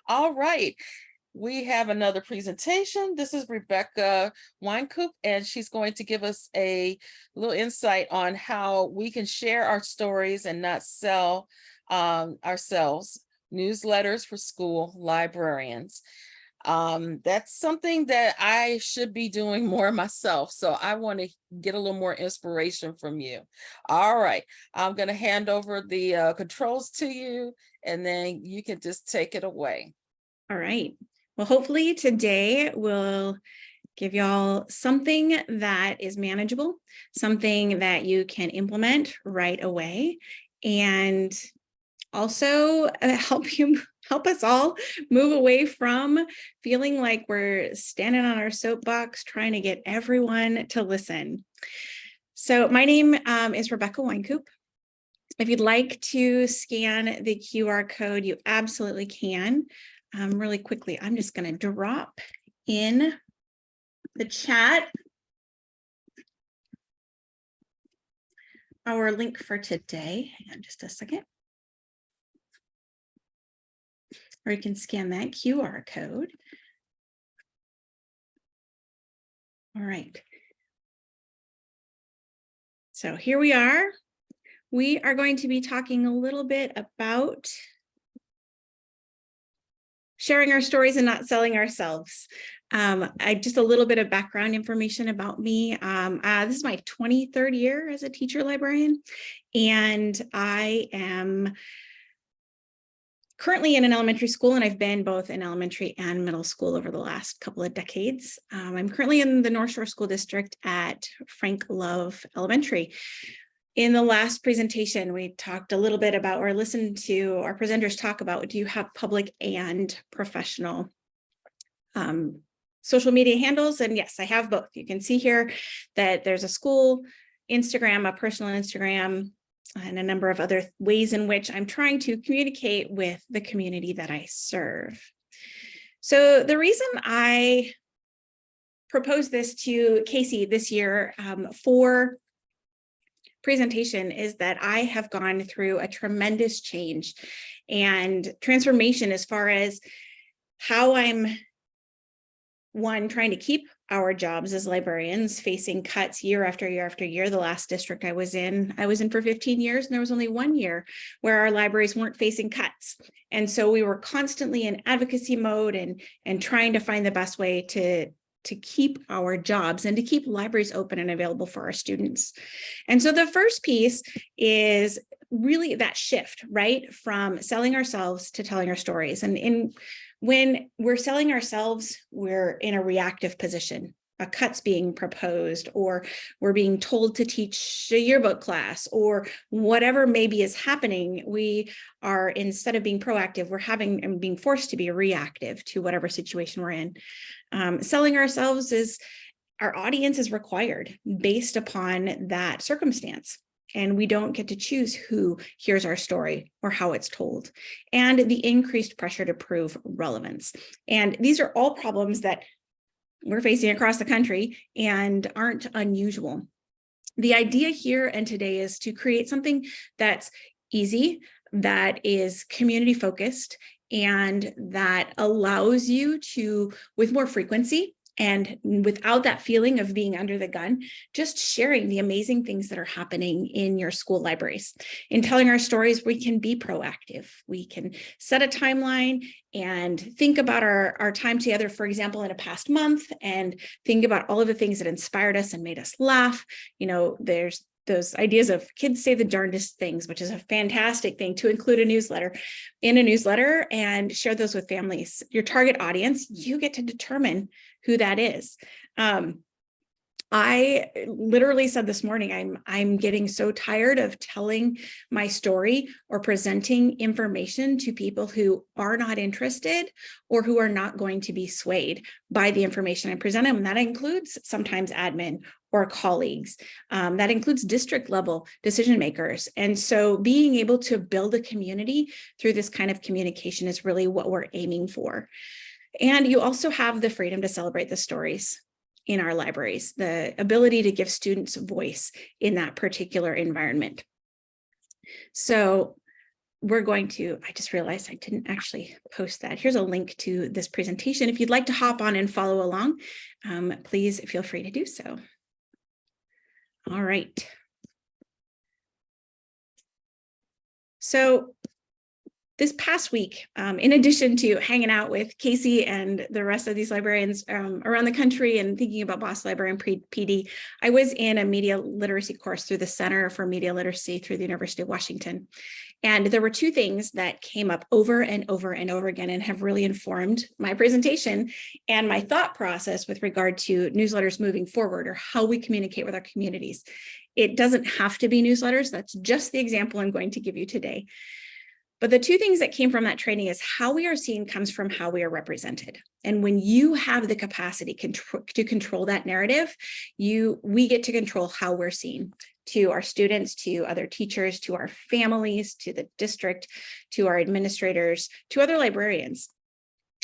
All right. We have another presentation. This is Rebecca Wynkoop, and she's going to give us a little insight on how we can share our stories and not sell ourselves. Newsletters for school librarians. That's something that I should be doing more myself. So I want to get a little more inspiration from you. All right. I'm going to hand over the controls to you, and then you can just take it away. All right. Well, hopefully today we'll give y'all something that is manageable, something that you can implement right away, and also help us all move away from feeling like we're standing on our soapbox trying to get everyone to listen. So my name is Rebecca Wynkoop. If you'd like to scan the QR code, you absolutely can. Really quickly, I'm just going to drop in the chat our link for today. Hang on just a second. Or you can scan that QR code. All right. So here we are. We are going to be talking a little bit about sharing our stories and not selling ourselves. Just a little bit of background information about me. This is my 23rd year as a teacher librarian, and I am currently in an elementary school, and I've been both in elementary and middle school over the last couple of decades. I'm currently in the North Shore School District at Frank Love Elementary. In the last presentation, we talked a little bit about, or listened to our presenters talk about, do you have public and professional social media handles? And yes, I have both. You can see here that there's a school Instagram, a personal Instagram, and a number of other ways in which I'm trying to communicate with the community that I serve. So the reason I proposed this to Casey this year for presentation is that I have gone through a tremendous change and transformation as far as how I'm, one, trying to keep our jobs as librarians, facing cuts year after year after year. The last district I was in for 15 years, and there was only 1 year where our libraries weren't facing cuts. And so we were constantly in advocacy mode and trying to find the best way to keep our jobs and to keep libraries open and available for our students. And so the first piece is really that shift, right? From selling ourselves to telling our stories. And when we're selling ourselves, we're in a reactive position. A cut's being proposed, or we're being told to teach a yearbook class, or whatever maybe is happening, we are, instead of being proactive, we're being forced to be reactive to whatever situation we're in. Selling ourselves is, our audience is required based upon that circumstance. And we don't get to choose who hears our story or how it's told, and the increased pressure to prove relevance. And these are all problems that we're facing across the country and aren't unusual. The idea here and today is to create something that's easy, that is community focused, and that allows you to, with more frequency and without that feeling of being under the gun, just sharing the amazing things that are happening in your school libraries. In telling our stories, we can be proactive. We can set a timeline and think about our time together, for example, in a past month, and think about all of the things that inspired us and made us laugh. You know, there's those ideas of kids say the darndest things, which is a fantastic thing to include in a newsletter and share those with families. Your target audience, you get to determine who that is. I literally said this morning, I'm getting so tired of telling my story or presenting information to people who are not interested or who are not going to be swayed by the information I present them. And that includes sometimes admin or colleagues. That includes district level decision makers. And so being able to build a community through this kind of communication is really what we're aiming for. And you also have the freedom to celebrate the stories in our libraries, the ability to give students voice in that particular environment. So I just realized I didn't actually post that. Here's a link to this presentation. If you'd like to hop on and follow along, please feel free to do so. All right. So this past week, in addition to hanging out with Casey and the rest of these librarians around the country and thinking about Boss Librarian PD, I was in a media literacy course through the Center for Media Literacy through the University of Washington. And there were two things that came up over and over and over again and have really informed my presentation and my thought process with regard to newsletters moving forward, or how we communicate with our communities. It doesn't have to be newsletters. That's just the example I'm going to give you today. But the two things that came from that training is how we are seen comes from how we are represented. And when you have the capacity to control that narrative, we get to control how we're seen to our students, to other teachers, to our families, to the district, to our administrators, to other librarians.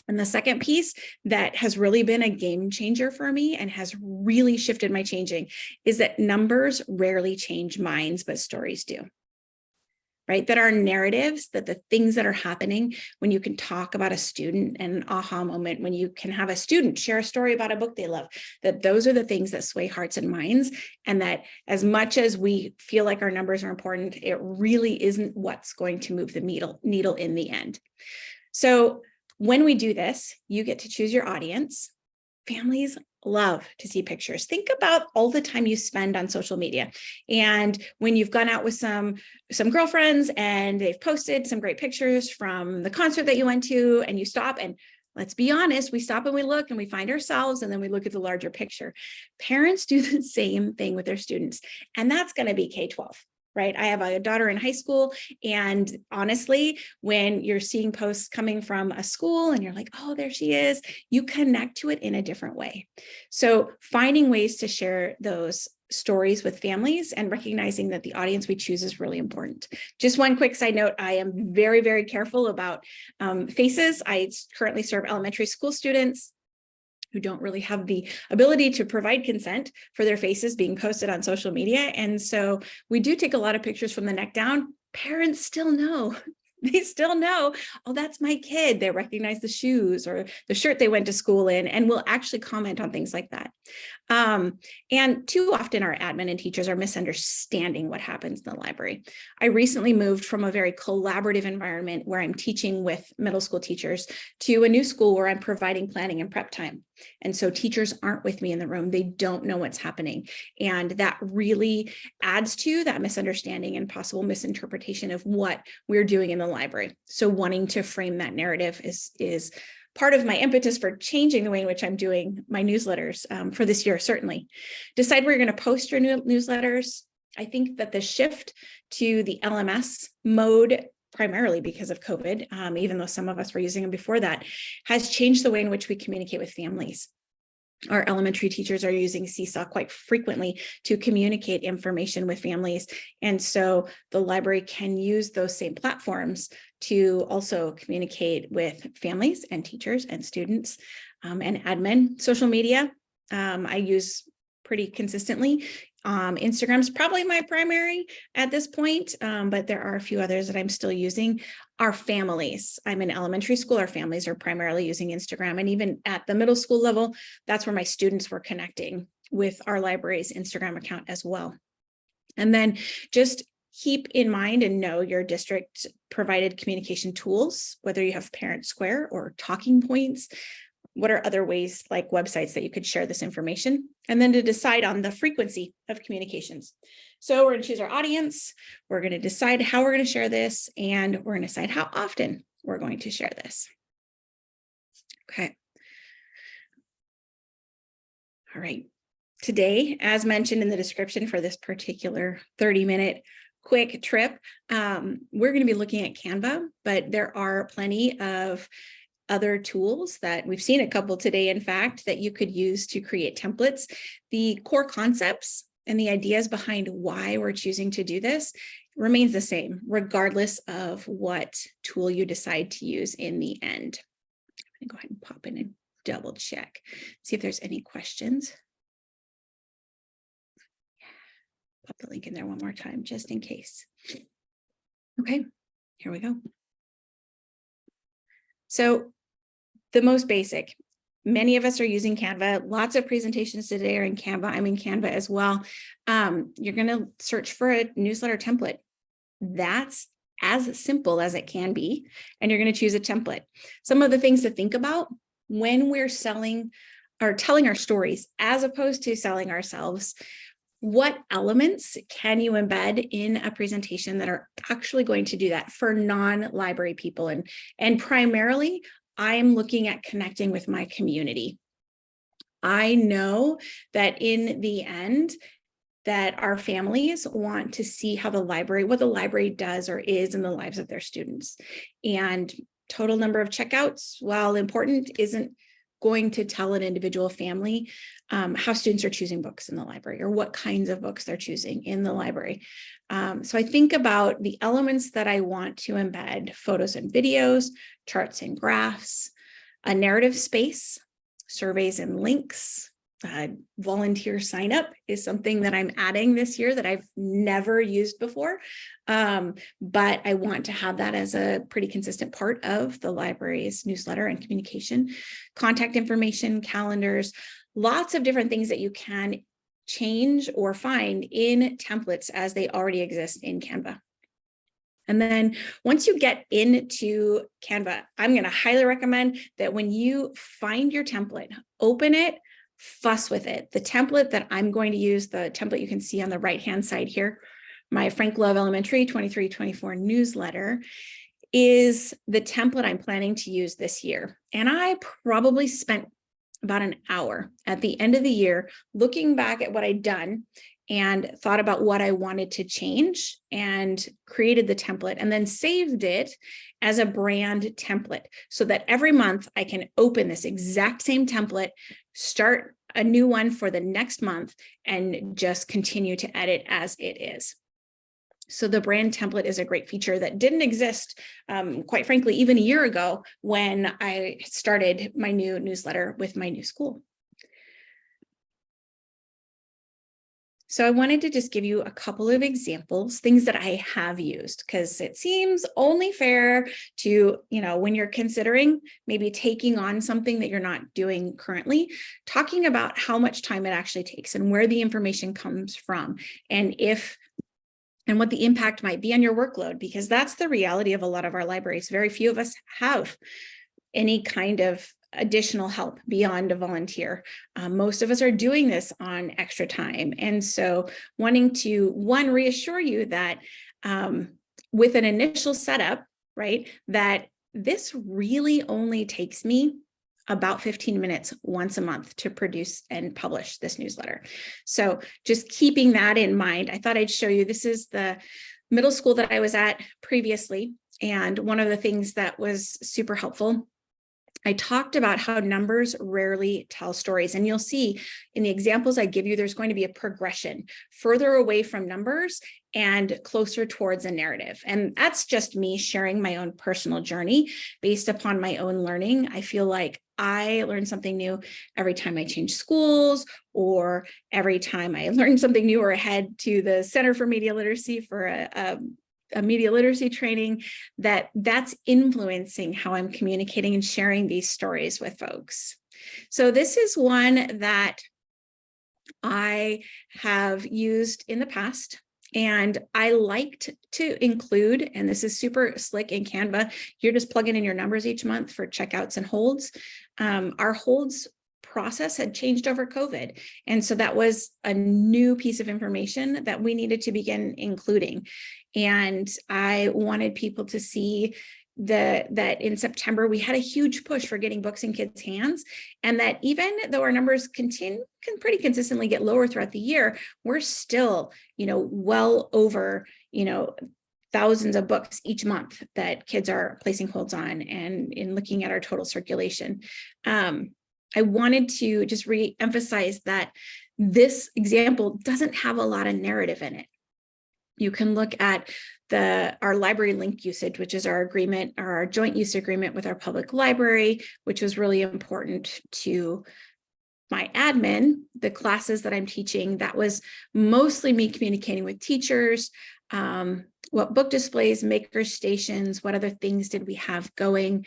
And the second piece that has really been a game changer for me and has really shifted my changing is that numbers rarely change minds, but stories do. Right? That our narratives, that the things that are happening when you can talk about a student and an aha moment, when you can have a student share a story about a book they love, that those are the things that sway hearts and minds. And that as much as we feel like our numbers are important, it really isn't what's going to move the needle in the end. So when we do this, you get to choose your audience. Families love to see pictures. Think about all the time you spend on social media. And when you've gone out with some girlfriends and they've posted some great pictures from the concert that you went to, and you stop and let's be honest, we stop and we look and we find ourselves, and then we look at the larger picture. Parents do the same thing with their students, and that's going to be K-12. Right? I have a daughter in high school, and honestly, when you're seeing posts coming from a school and you're like, oh, there she is, you connect to it in a different way. So finding ways to share those stories with families and recognizing that the audience we choose is really important. Just one quick side note, I am very, very careful about faces. I currently serve elementary school students who don't really have the ability to provide consent for their faces being posted on social media. And so we do take a lot of pictures from the neck down. Parents still know. They still know, oh, that's my kid. They recognize the shoes or the shirt they went to school in, and will actually comment on things like that. And too often our admin and teachers are misunderstanding what happens in the library. I recently moved from a very collaborative environment where I'm teaching with middle school teachers to a new school where I'm providing planning and prep time. And so teachers aren't with me in the room. They don't know what's happening. And that really adds to that misunderstanding and possible misinterpretation of what we're doing in the library. So wanting to frame that narrative is part of my impetus for changing the way in which I'm doing my newsletters for this year, certainly. Decide where you're going to post your new newsletters. I think that the shift to the LMS mode, primarily because of COVID, even though some of us were using them before that, has changed the way in which we communicate with families. Our elementary teachers are using Seesaw quite frequently to communicate information with families. And so the library can use those same platforms to also communicate with families and teachers and students and admin. Social media, I use pretty consistently. Instagram's probably my primary at this point, but there are a few others that I'm still using. Our families, I'm in elementary school, our families are primarily using Instagram. And even at the middle school level, that's where my students were connecting with our library's Instagram account as well. And then just keep in mind and know your district provided communication tools, whether you have Parent Square or talking points. What are other ways like websites that you could share this information? And then to decide on the frequency of communications. So we're going to choose our audience. We're going to decide how we're going to share this, and we're going to decide how often we're going to share this. Okay. All right. Today, as mentioned in the description for this particular 30-minute quick trip, we're going to be looking at Canva, but there are plenty of other tools that we've seen a couple today, in fact, that you could use to create templates. The core concepts and the ideas behind why we're choosing to do this remains the same, regardless of what tool you decide to use in the end. I'm going to go ahead and pop in and double check, see if there's any questions. Pop the link in there one more time, just in case. Okay. Here we go. So the most basic, many of us are using Canva. Lots of presentations today are in Canva. I'm in Canva as well. You're going to search for a newsletter template. That's as simple as it can be. And you're going to choose a template. Some of the things to think about when we're selling or telling our stories, as opposed to selling ourselves, what elements can you embed in a presentation that are actually going to do that for non-library people? And primarily, I'm looking at connecting with my community. I know that in the end, that our families want to see how the library, what the library does or is in the lives of their students. And total number of checkouts, while important, isn't going to tell an individual family how students are choosing books in the library or what kinds of books they're choosing in the library. So I think about the elements that I want to embed: photos and videos, charts and graphs, a narrative space, surveys and links. Volunteer sign up is something that I'm adding this year that I've never used before. But I want to have that as a pretty consistent part of the library's newsletter and communication. Contact information, calendars, lots of different things that you can change or find in templates as they already exist in Canva. And then once you get into Canva, I'm going to highly recommend that when you find your template, open it, fuss with it. The template that I'm going to use, the template you can see on the right-hand side here, my Frank Love Elementary 23-24 newsletter, is the template I'm planning to use this year. And I probably spent about an hour at the end of the year looking back at what I'd done and thought about what I wanted to change and created the template and then saved it as a brand template so that every month I can open this exact same template, start a new one for the next month, and just continue to edit as it is. So the brand template is a great feature that didn't exist, quite frankly, even a year ago when I started my new newsletter with my new school. So I wanted to just give you a couple of examples, things that I have used, because it seems only fair to, when you're considering maybe taking on something that you're not doing currently, talking about how much time it actually takes and where the information comes from and what the impact might be on your workload, because that's the reality of a lot of our libraries. Very few of us have any kind of additional help beyond a volunteer. Most of us are doing this on extra time. And so wanting to, one, reassure you that with an initial setup, right, that this really only takes me about 15 minutes once a month to produce and publish this newsletter. So just keeping that in mind, I thought I'd show you, this is the middle school that I was at previously. And one of the things that was super helpful, I talked about how numbers rarely tell stories. And you'll see in the examples I give you, there's going to be a progression further away from numbers and closer towards a narrative. And that's just me sharing my own personal journey based upon my own learning. I feel like I learn something new every time I change schools, or every time I learn something new or head to the Center for Media Literacy for a media literacy training, that's influencing how I'm communicating and sharing these stories with folks. So this is one that I have used in the past, and I liked to include, and this is super slick in Canva, you're just plugging in your numbers each month for checkouts and holds. Our holds process had changed over COVID. And so that was a new piece of information that we needed to begin including. And I wanted people to see that in September, we had a huge push for getting books in kids' hands. And that even though our numbers can pretty consistently get lower throughout the year, we're still, well over, thousands of books each month that kids are placing holds on, and in looking at our total circulation. I wanted to just re-emphasize that this example doesn't have a lot of narrative in it. You can look at our library link usage, which is our agreement or our joint use agreement with our public library, which was really important to my admin, the classes that I'm teaching. That was mostly me communicating with teachers, what book displays, maker stations, what other things did we have going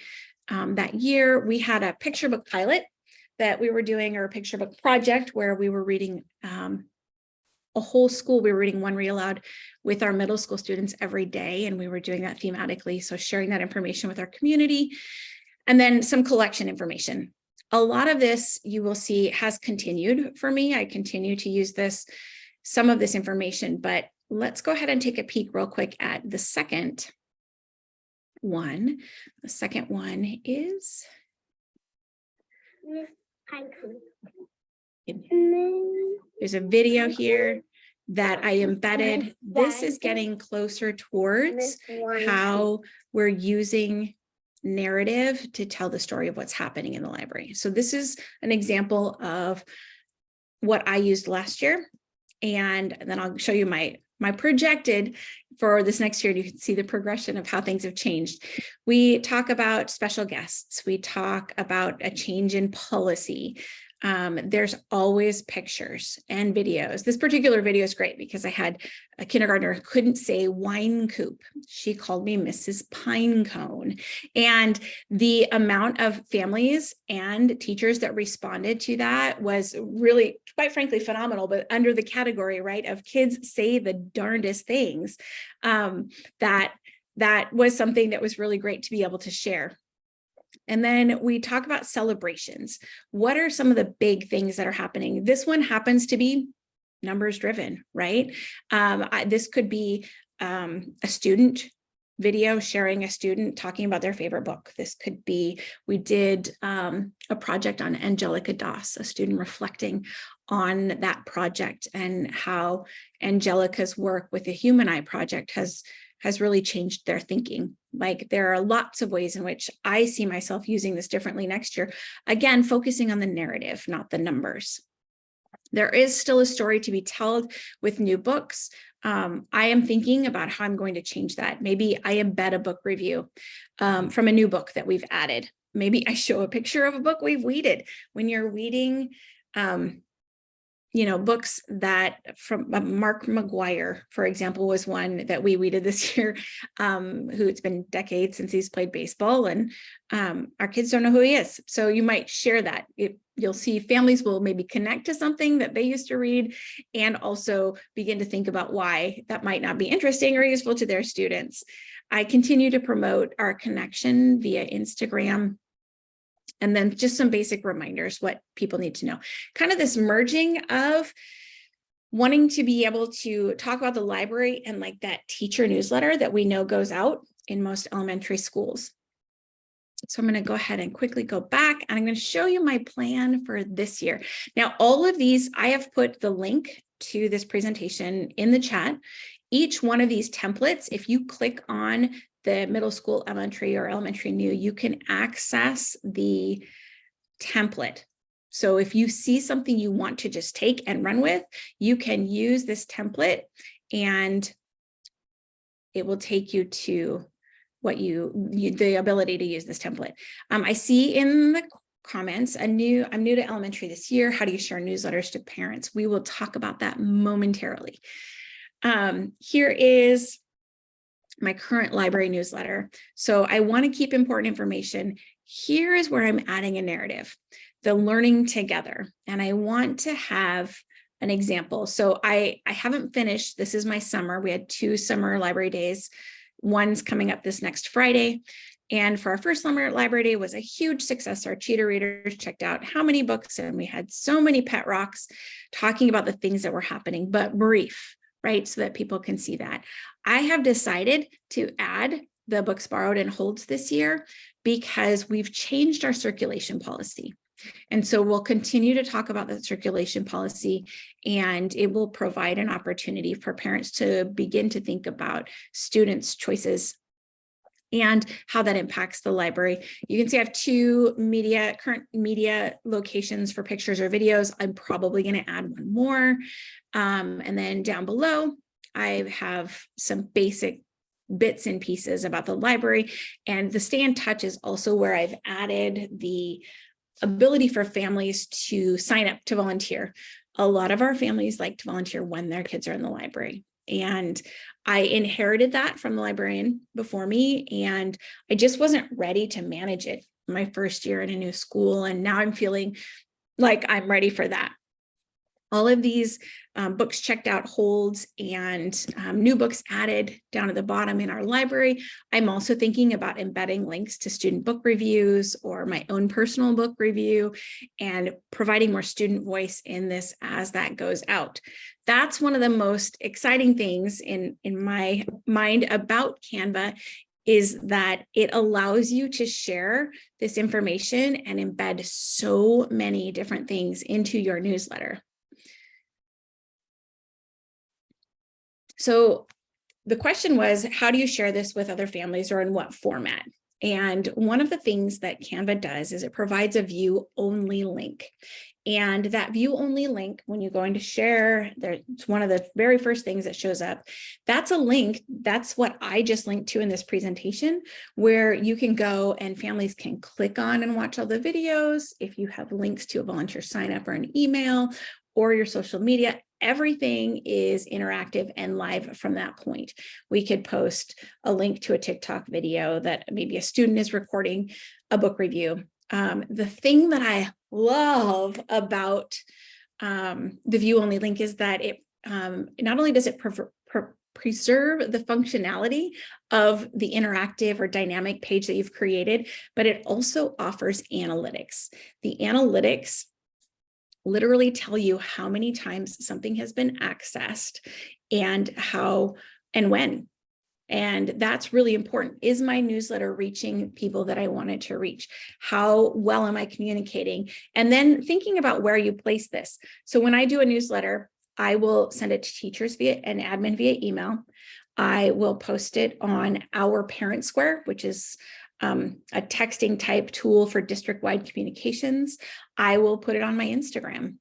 that year. We had a picture book pilot that we were doing, or a picture book project where we were reading a whole school. We were reading one read aloud with our middle school students every day, and we were doing that thematically. So sharing that information with our community, and then some collection information. A lot of this you will see has continued for me. I continue to use some of this information, but let's go ahead and take a peek real quick at the second one. The second one is there's a video here that I embedded. This is getting closer towards how we're using narrative to tell the story of what's happening in the library. So this is an example of what I used last year. And then I'll show you my projected for this next year. You can see the progression of how things have changed. We talk about special guests. We talk about a change in policy. There's always pictures and videos. This particular video is great because I had a kindergartner who couldn't say Wynkoop. She called me Mrs. Pinecone. And the amount of families and teachers that responded to that was really, quite frankly, phenomenal, but under the category, right, of kids say the darndest things. That was something that was really great to be able to share. And then we talk about celebrations. What are some of the big things that are happening? This one happens to be numbers driven, right? This could be a student video sharing a student talking about their favorite book. This could be, we did a project on Angelica Doss, a student reflecting on that project and how Angelica's work with the Human Eye Project has really changed their thinking. Like, there are lots of ways in which I see myself using this differently next year. Again, focusing on the narrative, not the numbers. There is still a story to be told with new books. I am thinking about how I'm going to change that. Maybe I embed a book review from a new book that we've added. Maybe I show a picture of a book we've weeded. When you're weeding, books that from Mark McGuire, for example, was one that we weeded this year, who it's been decades since he's played baseball, and our kids don't know who he is. So you might share that. You'll see families will maybe connect to something that they used to read, and also begin to think about why that might not be interesting or useful to their students. I continue to promote our connection via Instagram. And then just some basic reminders, what people need to know. Kind of this merging of wanting to be able to talk about the library and like that teacher newsletter that we know goes out in most elementary schools. So I'm going to go ahead and quickly go back, and I'm going to show you my plan for this year. Now, all of these, I have put the link to this presentation in the chat. Each one of these templates, if you click on the middle school, elementary, or elementary new, you can access the template. So if you see something you want to just take and run with, you can use this template, and it will take you to what the ability to use this template. I see in the comments, I'm new to elementary this year. How do you share newsletters to parents? We will talk about that momentarily. Here is my current library newsletter. So I want to keep important information. Here is where I'm adding a narrative, the learning together. And I want to have an example. So I haven't finished. This is my summer. We had 2 summer library days. One's coming up this next Friday. And for our first summer library day was a huge success. Our cheetah readers checked out how many books, and we had so many pet rocks talking about the things that were happening, but brief, right? So that people can see that. I have decided to add the books borrowed and holds this year because we've changed our circulation policy. And so we'll continue to talk about the circulation policy, and it will provide an opportunity for parents to begin to think about students' choices and how that impacts the library. You can see I have 2 current media locations for pictures or videos. I'm probably going to add one more. And then down below, I have some basic bits and pieces about the library, and the Stay in Touch is also where I've added the ability for families to sign up to volunteer. A lot of our families like to volunteer when their kids are in the library. And I inherited that from the librarian before me, and I just wasn't ready to manage it my first year in a new school. And now I'm feeling like I'm ready for that. All of these books checked out holds and new books added down at the bottom in our library. I'm also thinking about embedding links to student book reviews or my own personal book review and providing more student voice in this as that goes out. That's one of the most exciting things in my mind about Canva, is that it allows you to share this information and embed so many different things into your newsletter. So the question was, how do you share this with other families, or in what format? And one of the things that Canva does is it provides a view-only link. And that view-only link, when you're going to share, it's one of the very first things that shows up. That's a link. That's what I just linked to in this presentation, where you can go and families can click on and watch all the videos. If you have links to a volunteer sign up or an email or your social media, everything is interactive and live from that point. We could post a link to a TikTok video that maybe a student is recording a book review. The thing that I love about the view-only link is that it not only does it preserve the functionality of the interactive or dynamic page that you've created, but it also offers analytics. The analytics literally tell you how many times something has been accessed and how and when. And that's really important. Is my newsletter reaching people that I wanted to reach? How well am I communicating? And then thinking about where you place this. So when I do a newsletter, I will send it to teachers via an admin via email. I will post it on our Parent Square, which is a texting type tool for district-wide communications. I will put it on my Instagram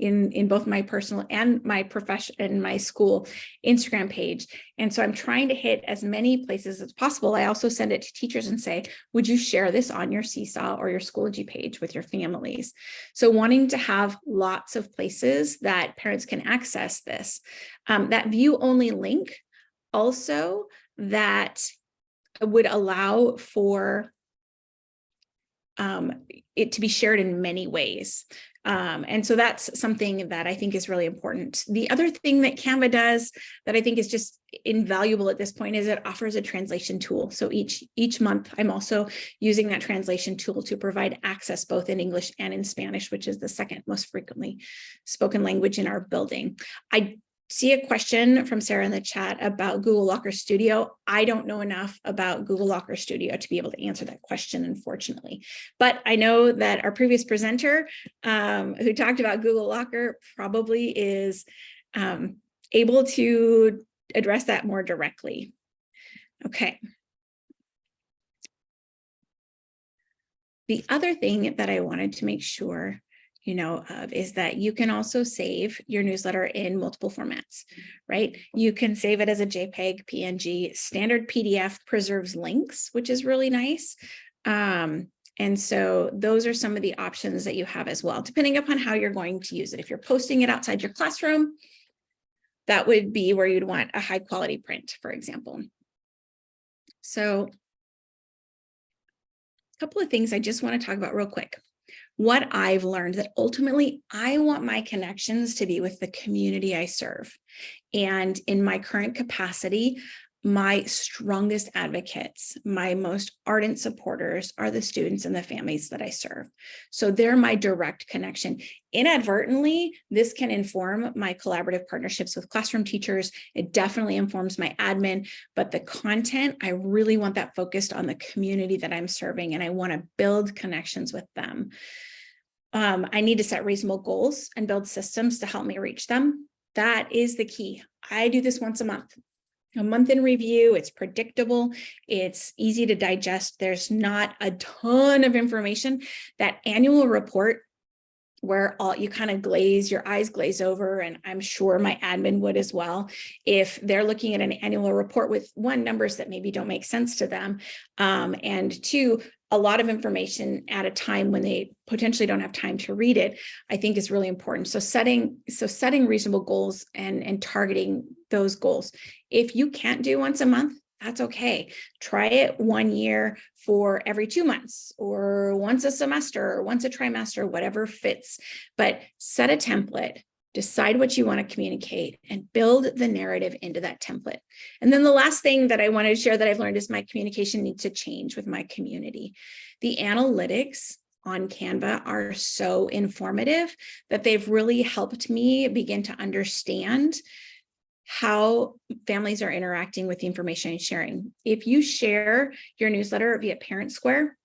in both my personal and my profession and my school Instagram page. And so I'm trying to hit as many places as possible. I also send it to teachers and say, would you share this on your Seesaw or your Schoology page with your families? So wanting to have lots of places that parents can access this. That view-only link also that would allow for it to be shared in many ways. And so that's something that I think is really important. The other thing that Canva does that I think is just invaluable at this point is it offers a translation tool. So each month, I'm also using that translation tool to provide access both in English and in Spanish, which is the second most frequently spoken language in our building. I see a question from Sarah in the chat about Google Locker Studio. I don't know enough about Google Locker Studio to be able to answer that question, unfortunately. But I know that our previous presenter who talked about Google Locker probably is able to address that more directly. Okay. The other thing that I wanted to make sure of is that you can also save your newsletter in multiple formats, right? You can save it as a JPEG, PNG, standard PDF preserves links, which is really nice. And so those are some of the options that you have as well, depending upon how you're going to use it. If you're posting it outside your classroom, that would be where you'd want a high quality print, for example. So a couple of things I just want to talk about real quick. What I've learned that ultimately I want my connections to be with the community I serve. And in my current capacity, my strongest advocates, my most ardent supporters are the students and the families that I serve. So they're my direct connection. Inadvertently, this can inform my collaborative partnerships with classroom teachers. It definitely informs my admin, but the content, I really want that focused on the community that I'm serving, and I want to build connections with them. I need to set reasonable goals and build systems to help me reach them. That is the key. I do this once a month. A month in review, it's predictable, it's easy to digest. There's not a ton of information. That annual report where you kind of your eyes glaze over, and I'm sure my admin would as well, if they're looking at an annual report with one, numbers that maybe don't make sense to them, and two, a lot of information at a time when they potentially don't have time to read it, I think is really important. So setting reasonable goals and targeting those goals. If you can't do once a month, that's okay. Try it 1 year for every 2 months, or once a semester, or once a trimester, whatever fits. But set a template, decide what you want to communicate, and build the narrative into that template. And then the last thing that I wanted to share that I've learned is my communication needs to change with my community. The analytics on Canva are so informative that they've really helped me begin to understand how families are interacting with the information and sharing. If you share your newsletter via Parent Square,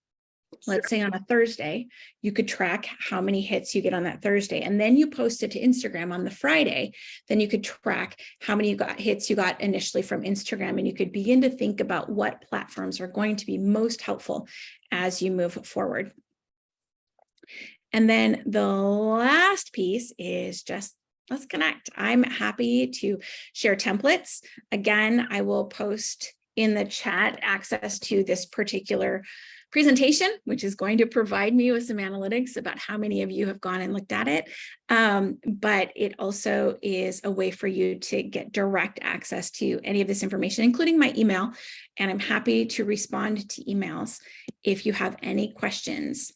let's say on a Thursday, you could track how many hits you get on that Thursday, and then you post it to Instagram on the Friday, then you could track how many hits you got initially from Instagram, and you could begin to think about what platforms are going to be most helpful as you move forward. And then the last piece is just let's connect. I'm happy to share templates. Again, I will post in the chat access to this particular presentation, which is going to provide me with some analytics about how many of you have gone and looked at it. But it also is a way for you to get direct access to any of this information, including my email. And I'm happy to respond to emails if you have any questions.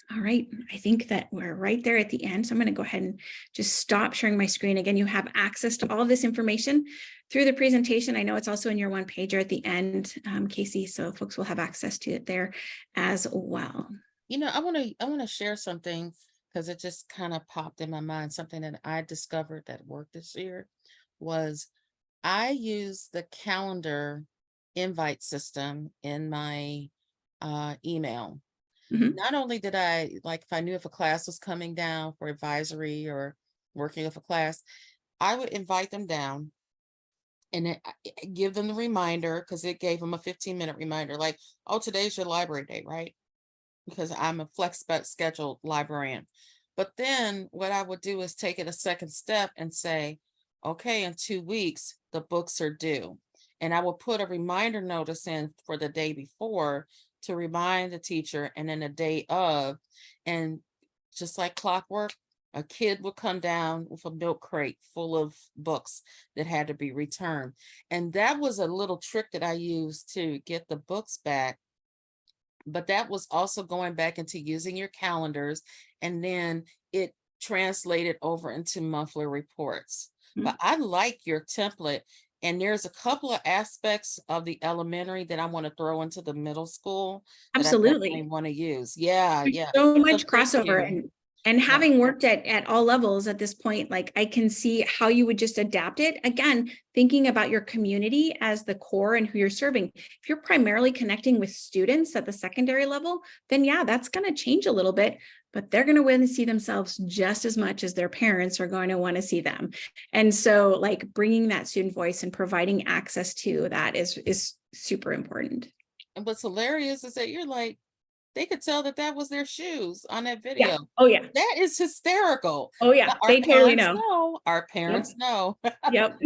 All right, I think that we're right there at the end. So I'm going to go ahead and just stop sharing my screen. Again, you have access to all of this information through the presentation. I know it's also in your one pager at the end, Casey, so folks will have access to it there as well. You know, I want to share something because it just kind of popped in my mind. Something that I discovered that worked this year was I use the calendar invite system in my email. Not only did I, like, if I knew if a class was coming down for advisory or working with a class, I would invite them down and give them the reminder, because it gave them a 15-minute reminder, like, oh, today's your library day, right? Because I'm a flex scheduled librarian. But then what I would do is take it a second step and say, okay, in 2 weeks, the books are due. And I will put a reminder notice in for the day before to remind the teacher, and then the day of, and just like clockwork, a kid would come down with a milk crate full of books that had to be returned. And that was a little trick that I used to get the books back. But that was also going back into using your calendars, and then it translated over into monthly reports. But I like your template. And there's a couple of aspects of the elementary that I want to throw into the middle school that I definitely Absolutely. want to use. Yeah, There's yeah. so So much thank crossover, you. and Yeah. having worked at all levels at this point, like I can see how you would just adapt it. Again, thinking about your community as the core and who you're serving. If you're primarily connecting with students at the secondary level, then yeah, that's going to change a little bit, but they're going to want to see themselves just as much as their parents are going to want to see them. And so like bringing that student voice and providing access to that is super important. And what's hilarious is that you're like, they could tell that that was their shoes on that Yeah. video. Oh yeah. That is hysterical. Oh yeah. But our They totally parents know. know. Our Yep. parents know. Yep.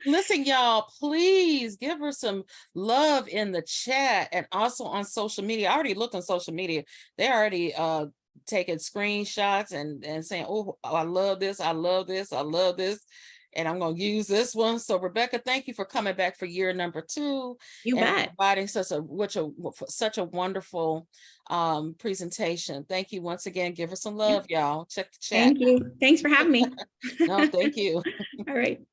Listen, y'all, please give her some love in the chat and also on social media. I already looked on social media. They already taking screenshots and saying, oh, I love this, I love this, I love this. And I'm going to use this one. So Rebecca, thank you for coming back for year number 2 You and bet. providing such a wonderful presentation. Thank you once again. Give her some love, y'all. Check the chat. Thank you. Thanks for having me. No, thank you. All right.